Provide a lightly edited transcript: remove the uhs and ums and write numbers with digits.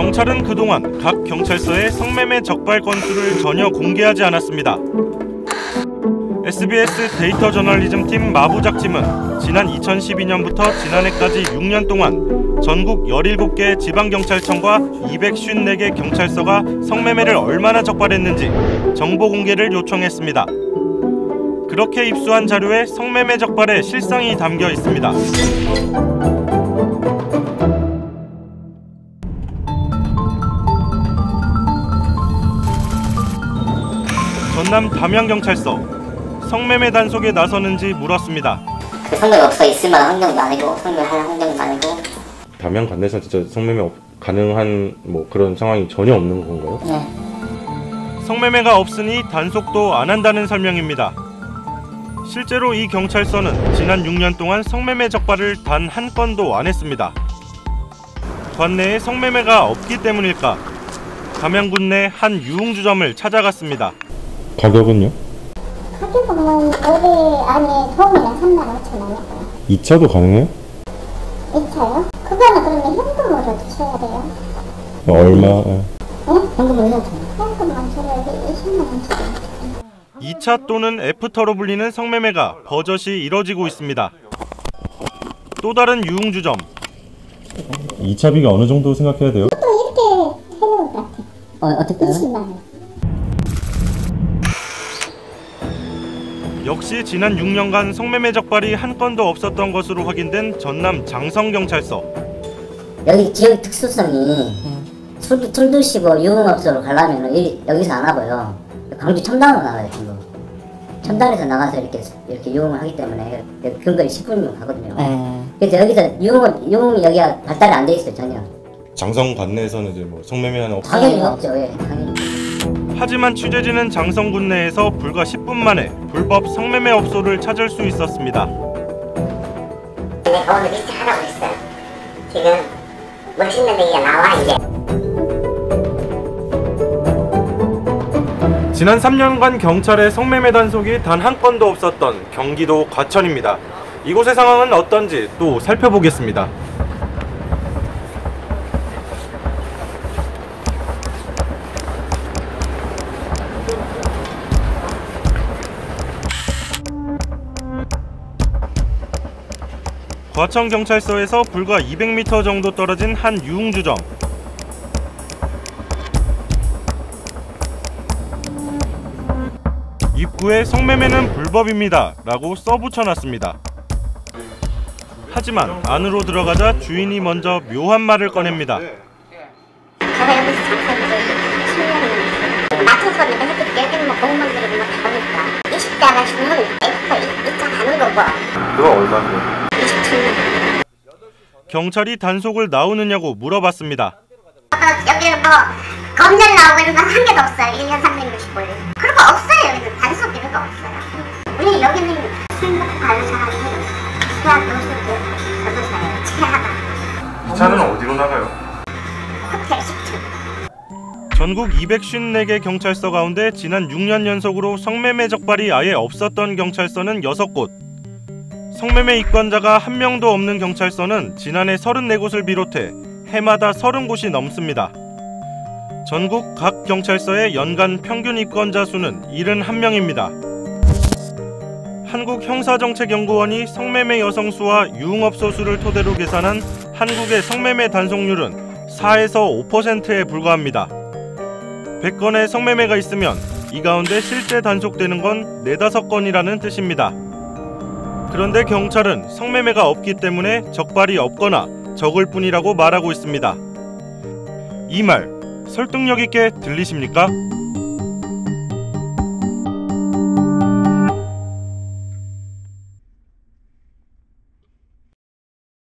경찰은 그동안 각 경찰서의 성매매 적발 건수를 전혀 공개하지 않았습니다. SBS 데이터 저널리즘 팀 마부작팀은 지난 2012년부터 지난해까지 6년 동안 전국 17개 지방경찰청과 254개 경찰서가 성매매를 얼마나 적발했는지 정보 공개를 요청했습니다. 그렇게 입수한 자료에 성매매 적발의 실상이 담겨 있습니다. 전남 담양경찰서 성매매 단속에 나서는지 물었습니다. 성매매 없어 있을 만한 환경도 아니고 성매매할 환경도 아니고. 담양 관내에서 진짜 성매매 가능한 그런 상황이 전혀 없는 건가요? 네. 성매매가 없으니 단속도 안 한다는 설명입니다. 실제로 이 경찰서는 지난 6년 동안 성매매 적발을 단 한 건도 안 했습니다. 관내에 성매매가 없기 때문일까? 담양군 내 한 유흥주점을 찾아갔습니다. 가격은요? 가격은 올해 안에 소음이랑 35,000원이고요. 2차도 가능해요? 2차요? 그거는 그러면 현금으로 주셔야 돼요. 얼마? 네? 현금으로 현금만 줘야 돼. 20만 원씩. 2차 또는 애프터로 불리는 성매매가 버젓이 이뤄지고 있습니다. 또 다른 유흥주점. 2차비가 어느 정도 생각해야 돼요? 또 이렇게 해놓은 것 같아. 어떻게요? 20만 원. 역시 지난 6년간 성매매 적발이 한 건도 없었던 것으로 확인된 전남 장성경찰서. 여기 지역 특수성이 술 드시고 유흥업소로 가려면 여기서 안 하고요. 광주 첨단으로 나가요. 지금 첨단에서 나가서 이렇게 유흥을 하기 때문에 근거리 10분이면 가거든요. 그래서 여기서 유흥 여기가 발달이 안 돼 있어요. 전혀. 장성 관내에서는 이제 성매매하는 없어요? 당연히 없죠. 예, 당연히. 하지만 취재진은 장성군 내에서 불과 10분 만에 불법 성매매 업소를 찾을 수 있었습니다. 내가 오늘 리스트 하라고 했어요. 지금 멋있는 얘기가 나와 이제. 지난 3년간 경찰의 성매매 단속이 단 한 건도 없었던 경기도 과천입니다. 이곳의 상황은 어떤지 또 살펴보겠습니다. 과천경찰서에서 불과 200m 정도 떨어진 한 유흥주점. 입구에 성매매는 불법입니다 라고 써붙여놨습니다. 하지만 안으로 들어가자 주인이 먼저 묘한 말을 꺼냅니다. 제가 여기서 잠깐 이제 10년을 맞춰서 내가 해줄게. 여기는 공무원들이 다 오니까 20대 아가씨는 애프터 2차 가는 거고. 그거 얼마인데? 27년. 경찰이 단속을 나오느냐고 물어봤습니다. 여기는 검열 나오고 이런 건 한 개도 없어요. 1년 365일. 그런 거 없어요. 여기는 단속 이런 거 없어요. 우리 여기는 술 먹고 가는 사람이 최악 노숙이고 젊은 사람이 최하다. 이 차는 어디로 나가요? 호텔 10층. 전국 254개 경찰서 가운데 지난 6년 연속으로 성매매 적발이 아예 없었던 경찰서는 6곳. 성매매 입건자가 한 명도 없는 경찰서는 지난해 34곳을 비롯해 해마다 30곳이 넘습니다. 전국 각 경찰서의 연간 평균 입건자 수는 71명입니다. 한국형사정책연구원이 성매매 여성 수와 유흥업소 수를 토대로 계산한 한국의 성매매 단속률은 4에서 5%에 불과합니다. 100건의 성매매가 있으면 이 가운데 실제 단속되는 건 4-5건이라는 뜻입니다. 그런데 경찰은 성매매가 없기 때문에 적발이 없거나 적을 뿐이라고 말하고 있습니다. 이 말 설득력 있게 들리십니까?